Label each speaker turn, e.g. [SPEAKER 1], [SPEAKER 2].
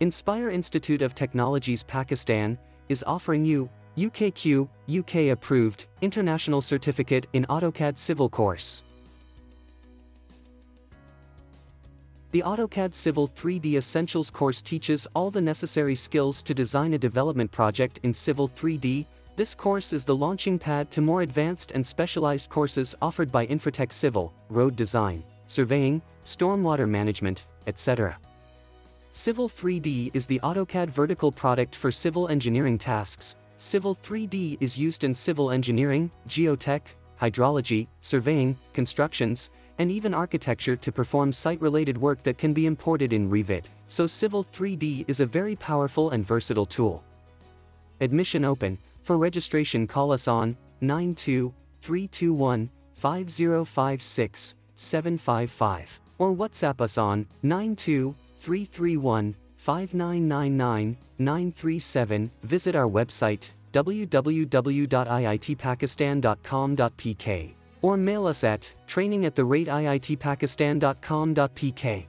[SPEAKER 1] Inspire Institute of Technologies Pakistan is offering you UKQ, UK approved, international certificate in AutoCAD Civil course. The AutoCAD Civil 3D Essentials course teaches all the necessary skills to design a development project in Civil 3D. This course is the launching pad to more advanced and specialized courses offered by Infratech Civil, road design, surveying, stormwater management, etc. Civil 3D is the AutoCAD vertical product for civil engineering tasks. Civil 3D is used in civil engineering, geotech, hydrology, surveying, constructions, and even architecture to perform site-related work that can be imported in Revit, so Civil 3D is a very powerful and versatile tool. Admission open. For registration call us on 92-321-5056-755 or WhatsApp us on 92-331-5999-937. Visit our website www.iitpakistan.com.pk or mail us at training@iitpakistan.com.pk.